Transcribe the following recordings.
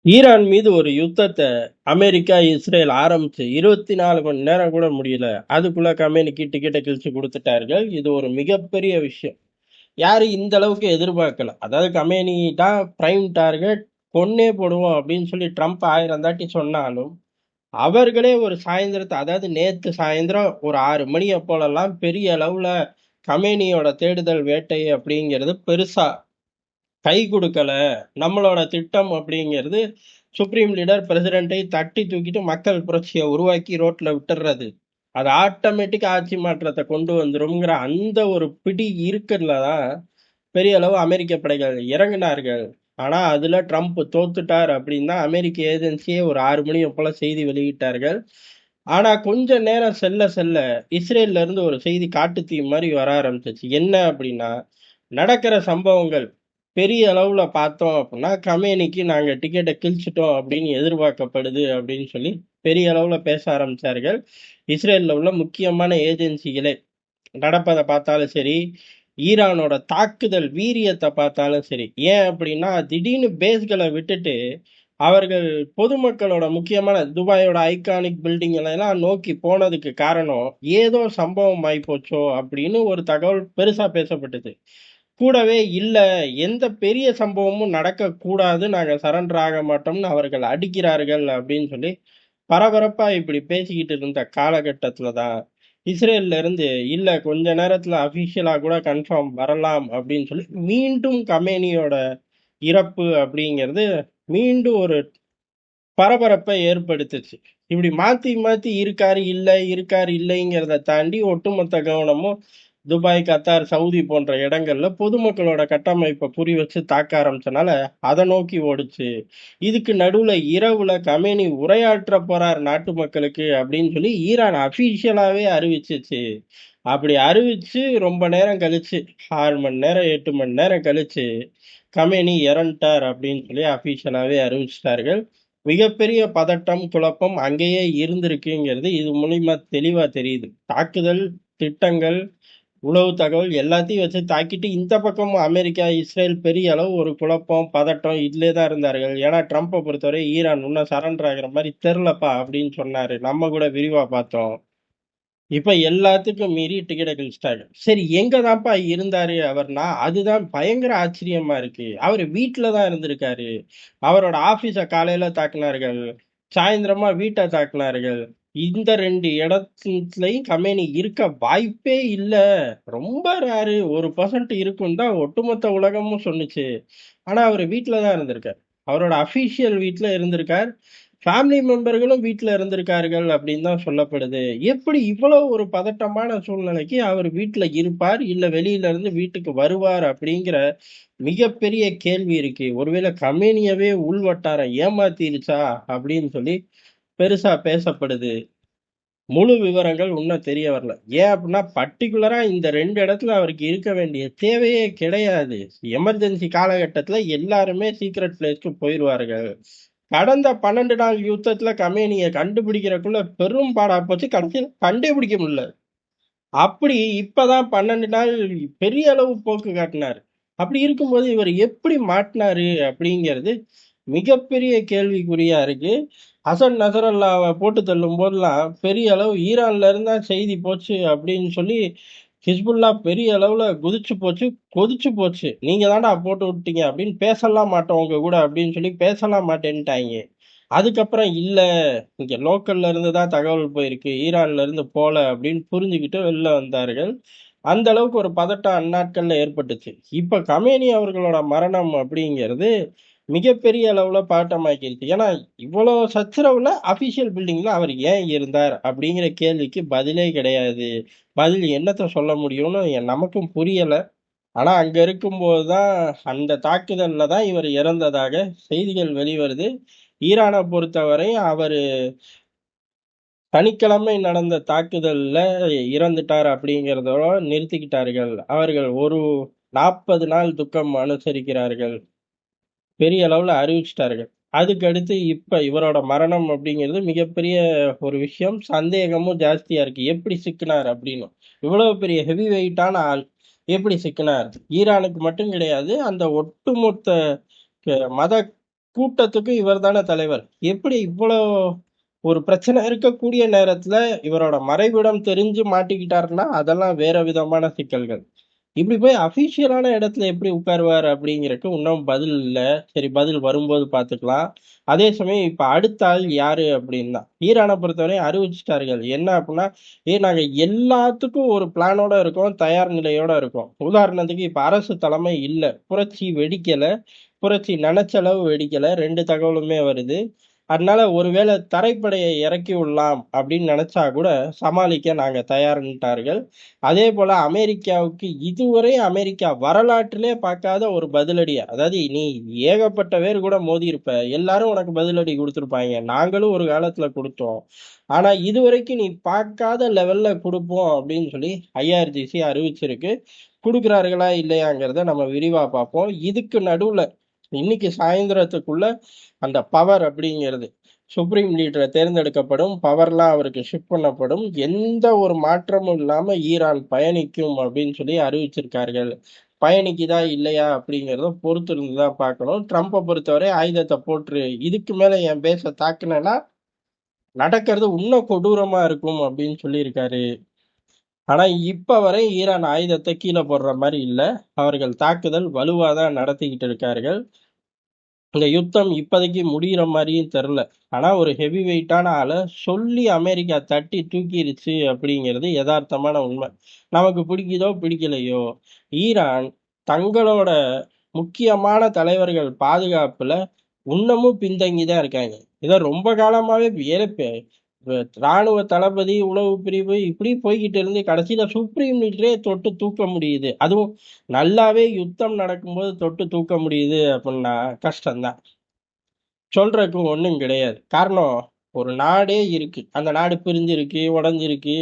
Iran மீது ஒரு யுத்தத்த America, Israel ஆரம்பிச்சு 24 மணி நேரம் கூட முடியல. அதுக்குள்ள கமேனிக்கு டிக்கெட்ட கிழிச்சு குடுத்துட்டார்கள். இது ஒரு மிகப்பெரிய விஷயம். யாரும் இந்த அளவுக்கு எதிர்பார்க்கல. அதாவது கமேனி தான் பிரைம் டார்கெட், கொன்னே போடுவோம் அப்படின்னு சொல்லி ட்ரம்ப் 1000 தாட்டி சொன்னாலும், அவர்களே ஒரு சாயந்திரத்த அதாவது நேத்து சாயந்திரம் ஒரு 6 மணி அப்போலலாம் பெரிய அளவுல கமேனியோட தேடுதல் வேட்டை அப்படிங்கிறது பெருசா கை குடுக்கல. நம்மளோட திட்டம் அப்படிங்கிறது சுப்ரீம் லீடர் பிரசிடென்ட்டை தட்டி தூக்கிட்டு மக்கள் புரட்சிய உருவாக்கி ரோட்ல விட்டுர்றது. அது ஆட்டோமேட்டிக்கா ஆட்சி மாற்றத்த கொண்டு வந்துரும்ங்கிற அந்த ஒரு பிடி இருக்குல்ல தான் பெரிய அளவு அமெரிக்க படைகள் இறங்குனார்கள். ஆனா, அதுல ட்ரம்ப் தோத்துட்டார் அப்படின்னு தான் அமெரிக்க ஏஜென்சியே ஒரு 6 மணி போல செய்தி வெளியிட்டார்கள். ஆனா, கொஞ்ச நேரம் செல்ல செல்ல இஸ்ரேல்ல இருந்து ஒரு செய்தி காட்டுத்தீ மாரி வர ஆரம்பிச்சுச்சு. என்ன அப்படின்னா, நடக்கிற சம்பவங்கள் பெரிய அளவுல பார்த்தோம் அப்படின்னா, கமேனிக்கு நாங்க டிக்கெட்ட கிழிச்சுட்டோம் அப்படின்னு எதிர்பார்க்கப்படுது அப்படின்னு சொல்லி பெரிய அளவுல பேச ஆரம்பிச்சார்கள். இஸ்ரேல்ல உள்ள முக்கியமான ஏஜென்சிகளே. நடப்பத பார்த்தாலும் சரி, ஈரானோட தாக்குதல் வீரியத்த பார்த்தாலும் சரி. ஏன் அப்படின்னா, திடீர்னு பேஸ்கள விட்டுட்டு, அவர்கள் பொதுமக்களோட முக்கியமான துபாயோட ஐகானிக் பில்டிங்கள எல்லாம் நோக்கி போனதுக்கு காரணம், ஏதோ சம்பவம் ஆயிப்போச்சோ அப்படின்னு ஒரு தகவல் பெருசா பேசப்பட்டது. கூடவே இல்ல, எந்த பெரிய சம்பவமும் நடக்கக்கூடாது, நாங்க சரண்டர் ஆக மாட்டோம்னு அவர்கள் அடிக்கிறார்கள் அப்படின்னு சொல்லி பரபரப்பா இப்படி பேசிக்கிட்டு இருந்த காலகட்டத்துல தான், இஸ்ரேல்ல இருந்து இல்ல கொஞ்ச நேரத்துல அபிஷியலா கூட கன்ஃபார்ம் வரலாம் அப்படின்னு சொல்லி மீண்டும் கமேனியோட இறப்பு அப்படிங்கிறது மீண்டும் ஒரு பரபரப்பை ஏற்படுத்துச்சு. இப்படி மாத்தி மாத்தி இருக்காரு, இல்ல இருக்காரு, இல்லைங்கிறத தாண்டி ஒட்டுமொத்த கவனமும் துபாய், கத்தார், சவுதி போன்ற இடங்கள்ல பொதுமக்களோட கட்டமைப்ப குறி வச்சு தாக்க ஆரம்பிச்சனால, அத நோக்கி ஓடுச்சு. இதுக்கு நடுவுல இரவுல கமேனி உரையாற்ற போறார் நாட்டு மக்களுக்கு அப்படின்னு சொல்லி ஈரான் அபிஷியலாவே அறிவிச்சுச்சு. அப்படி அறிவிச்சு ரொம்ப நேரம் கழிச்சு 6 மணி நேரம், 8 மணி நேரம் கழிச்சு, கமேனி இறந்துட்டார் அப்படின்னு சொல்லி அபிஷியலாவே அறிவிச்சுட்டார்கள். மிகப்பெரிய பதட்டம், குழப்பம் அங்கேயே இருந்திருக்குங்கிறது இது மூலியமா தெளிவா தெரியுது. தாக்குதல் திட்டங்கள், உளவு தகவல் எல்லாத்தையும் வச்சு தாக்கிட்டு இந்த பக்கம் அமெரிக்கா, இஸ்ரேல் பெரிய அளவு ஒரு குழப்பம், பதட்டம் இதிலே தான் இருந்தார்கள். ஏன்னா ட்ரம்ப்ப பொறுத்தவரை ஈரான் இன்னும் சரண்டர் ஆகுற மாரி தெர்லப்பா அப்படின்னு சொன்னாரு. நம்ம கூட விரிவா பார்த்தோம். இப்ப எல்லாத்துக்கும் மீறி டிக்கெட்ட கிழிச்சுட்டாங்க. சரி எங்க தான்ப்பா இருந்தாரு அவர்னா, அதுதான் பயங்கர ஆச்சரியமா இருக்கு. அவரு வீட்ல தான் இருந்திருக்காரு. அவரோட ஆபீஸ காலையில தாக்குனார்கள். சாயந்திரமா வீட்ட தாக்குனார்கள். இந்த 2 இடத்துலயும் கம்பெனி இருக்க வாய்ப்பே இல்ல. ரொம்ப ரேரு. 1% இருக்குன்னு தான் ஒட்டுமொத்த உலகமும் சொன்னுச்சு. ஆனா அவரு வீட்ல தான் இருந்திருக்கார். அவரோட அபிஷியல் வீட்ல இருந்திருக்கார். ஃபேமிலி மெம்பர்களும் வீட்ல இருந்திருக்கார்கள் அப்படின்னு தான் சொல்லப்படுது. எப்படி இவ்வளவு ஒரு பதட்டமான சூழ்நிலைக்கு அவர் வீட்ல இருப்பார், இல்ல வெளியில இருந்து வீட்டுக்கு வருவார் அப்படிங்கிற மிகப்பெரிய கேள்வி இருக்கு. ஒருவேளை கமேனியவே உள்வட்டாரம் ஏமாத்திருச்சா அப்படின்னு சொல்லி பெருசா பேசப்படுது. முழு விவரங்கள் இன்னும் தெரிய வரல. ஏன் அப்படின்னா பர்ட்டிகுலரா இந்த 2 இடத்துல அவருக்கு இருக்க வேண்டிய தேவையே கிடையாது. எமர்ஜென்சி காலகட்டத்துல எல்லாருமே சீக்ரெட் பிளேஸ்க்கு போயிருவார்கள். கடந்த 12 நாள் யுத்தத்துல கமேனிய கண்டுபிடிக்கிறதுக்குள்ள பெரும் பாடா போச்சு. கடைசியில கண்டுபிடிக்க முடியல. அப்படி இப்பதான் 12 நாள் பெரிய அளவு போக்கு காட்டினாரு. அப்படி இருக்கும்போது இவர் எப்படி மாட்டுனாரு அப்படிங்கிறது மிகப்பெரிய கேள்விக்குறியா இருக்கு. ஹசன் நசரல்லாவ போட்டு தள்ளும் போதெல்லாம் பெரிய அளவு ஈரான்ல இருந்தா செய்தி போச்சு அப்படின்னு சொல்லி ஹிஸ்புல்லா பெரிய அளவுல குதிச்சு போச்சு, கொதிச்சு போச்சு. நீங்க தான்டா போட்டு விட்டீங்க அப்படின்னு பேசலாம் மாட்டோம் உங்க கூட அப்படின்னு சொல்லி பேசலாம் மாட்டேன்ட்டாங்க. அதுக்கப்புறம் இல்ல, இங்க லோக்கல்ல இருந்து தான் தகவல் போயிருக்கு. ஈரான்ல இருந்து போல அப்படின்னு புரிஞ்சுகிட்டு வெளில வந்தார்கள். அந்த அளவுக்கு ஒரு பதட்டம் அந்நாட்கள்ல ஏற்பட்டுச்சு. இப்ப கமேனி அவர்களோட மரணம் அப்படிங்கிறது மிகப்பெரிய அளவுல பதட்டமாக்கிருச்சு. ஏன்னா, இவ்வளோ சச்சரவுல அபிஷியல் பில்டிங்ல அவர் ஏன் இருந்தார்? அப்படிங்கிற கேள்விக்கு பதிலே கிடையாது. பதில் என்னத்த சொல்ல முடியும்னு நமக்கும் புரியல. ஆனா, அங்க இருக்கும்போது தான் அந்த தாக்குதல்ல தான் இவர் இறந்ததாக செய்திகள் வெளிவருது. ஈரான பொறுத்தவரை அவரு சனிக்கிழமை நடந்த தாக்குதல்ல இறந்துட்டார் அப்படிங்கிறதோட நிறுத்திக்கிட்டார்கள். அவர்கள் ஒரு 40 நாள் துக்கம் அனுசரிக்கிறார்கள். பெரிய அளவுல அறிவிச்சுட்டார்கள். அதுக்கு அடுத்து இப்ப இவரோட மரணம் அப்படிங்கிறது மிகப்பெரிய ஒரு விஷயம். சந்தேகமும் ஜாஸ்தியா இருக்கு. எப்படி சிக்கினார் அப்படின்னு. இவ்வளவு பெரிய ஹெவி வெயிட்டான ஆள். எப்படி சிக்கினார்? ஈரானுக்கு மட்டும் கிடையாது. அந்த ஒட்டுமொத்த மத கூட்டத்துக்கு இவர் தானே தலைவர். எப்படி இவ்வளோ ஒரு பிரச்சனை இருக்கக்கூடிய நேரத்துல இவரோட மறைவிடம் தெரிஞ்சு மாட்டிக்கிட்டாருன்னா, அதெல்லாம் வேற விதமான சிக்கல்கள். இப்படி போய் அஃபிஷியலான இடத்துல எப்படி உட்காருவாரு அப்படிங்கிறதுக்கு இன்னும் பதில் இல்ல. சரி பதில் வரும்போது பார்த்துக்கலாம். அதே சமயம் இப்ப அடுத்த ஆள் யாரு அப்படின்னா, ஈரான பொறுத்தவரை அறிவிச்சுட்டார்கள். என்ன அப்படின்னா, நாங்க எல்லாத்துக்கும் ஒரு பிளானோட இருக்கோம், தயார் நிலையோட இருக்கோம். உதாரணத்துக்கு இப்ப அரசு தலைமை இல்ல. புரட்சி வெடிக்கல. புரட்சி நெனச்ச அளவு வெடிக்கல. 2 தகவலுமே வருது. அதனால ஒருவேளை தரைப்படையை இறக்கி விடலாம் அப்படின்னு நினைச்சா கூட சமாளிக்க நாங்க தயார்ன்னுட்டார்கள். அதே போல அமெரிக்காவுக்கு இதுவரை அமெரிக்கா வரலாற்றிலே பார்க்காத ஒரு பதிலடியா, அதாவது நீ ஏகப்பட்ட பேர் கூட மோதி இருப்ப, எல்லாரும் உனக்கு பதிலடி கொடுத்திருப்பாங்க, நாங்களும் ஒரு காலத்துல கொடுத்தோம், ஆனா இதுவரைக்கும் நீ பார்க்காத லெவல்ல கொடுப்போம் அப்படின்னு சொல்லி ஐஆர்ஜிசி அறிவிச்சிருக்கு. கொடுக்குறார்களா இல்லையாங்கிறத நம்ம விரிவா பார்ப்போம். இதுக்கு நடுவுல இன்னைக்கு சாயந்தரத்துக்குள்ள அந்த பவர் அப்படிங்கிறது சுப்ரீம் லீடரை தேர்ந்தெடுக்கப்படும், பவர்லாம் அவருக்கு ஷிஃப்ட் பண்ணப்படும், எந்த ஒரு மாற்றமும் இல்லாம ஈரான் பயணிக்கும் அப்படின்னு சொல்லி அறிவிச்சிருக்கார்கள். பயணிக்குதா இல்லையா அப்படிங்கிறத பொறுத்து இருந்து தான் பார்க்கணும். ட்ரம்ப்பை பொறுத்தவரை ஆயுதத்தை போட்டுரு, இதுக்கு மேல என் பேச தாக்குனேன்னா நடக்கிறது இன்னும் கொடூரமா இருக்கும் அப்படின்னு சொல்லியிருக்காரு. ஆனா இப்ப வரை ஈரான் ஆயுதத்தை கீழே போடுற மாதிரி இல்ல. அவர்கள் தாக்குதல் வலுவாதான் நடத்திக்கிட்டு இருக்கார்கள். இந்த யுத்தம் இப்போதைக்கு முடியிற மாதிரியும் தெரில. ஆனா ஒரு ஹெவி வெயிட்டான ஆளை சொல்லி அமெரிக்கா தட்டி தூக்கிருச்சு அப்படிங்கிறது யதார்த்தமான உண்மை. நமக்கு பிடிக்குதோ பிடிக்கலையோ, ஈரான் தங்களோட முக்கியமான தலைவர்கள் பாதுகாப்புல இன்னமும் பின்தங்கி தான் இருக்காங்க. இதை ரொம்ப காலமாவே ராணுவ தளபதி, உளவு பிரிவு இப்படி போய்கிட்டு இருந்து கடைசியில சுப்ரீம் லீடரே தொட்டு தூக்க முடியுது. அதுவும் நல்லாவே யுத்தம் நடக்கும்போது தொட்டு தூக்க முடியுது அப்படின்னா கஷ்டம்தான். சொல்றதுக்கு ஒண்ணும் கிடையாது. காரணம், ஒரு நாடே இருக்கு. அந்த நாடு பிரிஞ்சிருக்கு, உடைஞ்சிருக்கு.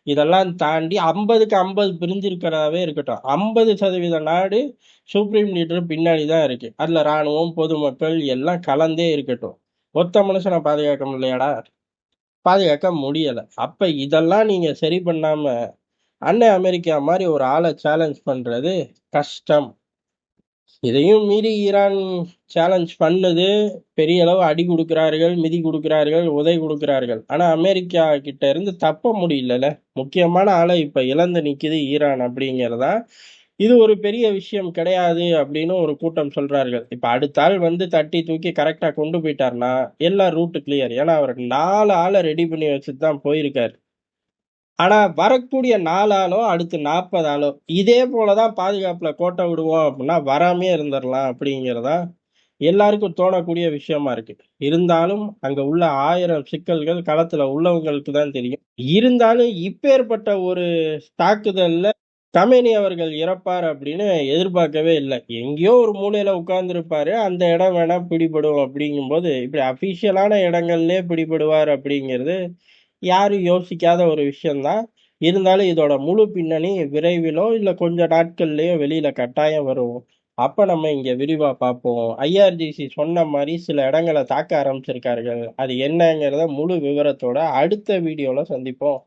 இதெல்லாம் தாண்டி 50க்கு 50 பிரிஞ்சிருக்கிறதாவே இருக்கட்டும். 50% நாடு சுப்ரீம் லீடர் பின்னாடி தான் இருக்கு. அதுல ராணுவம், பொதுமக்கள் எல்லாம் கலந்தே இருக்கட்டும். ஒத்த மனுஷனை பாதுகாக்க முடியலையாடா? பாதுகாக்க முடியல. அப்ப இதெல்லாம் நீங்க சரி பண்ணாம, அண்ணன் அமெரிக்கா மாதிரி ஒரு ஆளை சேலஞ்ச் பண்றது கஷ்டம். இதையும் மீறி ஈரான் சேலஞ்ச் பண்ணுது. பெரிய அளவு அடி கொடுக்கிறார்கள், மிதி கொடுக்கிறார்கள், உதை கொடுக்கிறார்கள். ஆனா அமெரிக்கா கிட்ட இருந்து தப்ப முடியலல்ல. முக்கியமான ஆளை இப்ப இழந்து நிக்குது ஈரான் அப்படிங்கிறதா. இது ஒரு பெரிய விஷயம் கிடையாது அப்படின்னு ஒரு கூட்டம் சொல்றார்கள். இப்ப அடுத்த ஆள் வந்து தட்டி தூக்கி கரெக்டா கொண்டு போயிட்டாருன்னா எல்லாம் ரூட் கிளியர். ஏன்னா அவர் 4 ஆளை ரெடி பண்ணி வச்சுட்டு தான் போயிருக்காரு. ஆனா வரக்கூடிய 4 ஆளோ அடுத்து 40 ஆளோ இதே போலதான் பாதுகாப்புல கோட்டை விடுவோம் அப்படின்னா வராமையே இருந்துடலாம் அப்படிங்கிறதா எல்லாருக்கும் தோணக்கூடிய விஷயமா இருக்கு. இருந்தாலும் அங்க உள்ள 1000 சிக்கல்கள் களத்துல உள்ளவங்களுக்கு தான் தெரியும். இருந்தாலும் இப்பேற்பட்ட ஒரு தாக்குதல்ல கமேனி அவர்கள் இறப்பார் அப்படின்னு எதிர்பார்க்கவே இல்லை. எங்கேயோ ஒரு மூலையில உட்கார்ந்துருப்பாரு, அந்த இடம் வேணா பிடிபடும் அப்படிங்கும்போது இப்படி அபிஷியலான இடங்கள்லயே பிடிபடுவார் அப்படிங்கிறது யாரும் யோசிக்காத ஒரு விஷயம்தான். இருந்தாலும் இதோட முழு பின்னணி விரைவிலோ இல்ல கொஞ்ச நாட்கள்லயோ வெளியில கட்டாயம் வரும். அப்ப நம்ம இங்க விரிவா பார்ப்போம். ஐஆர்ஜிசி சொன்ன மாதிரி சில இடங்களை தாக்க ஆரம்பிச்சிருக்கார்கள். அது என்னங்கிறத முழு விவரத்தோட அடுத்த வீடியோல சந்திப்போம்.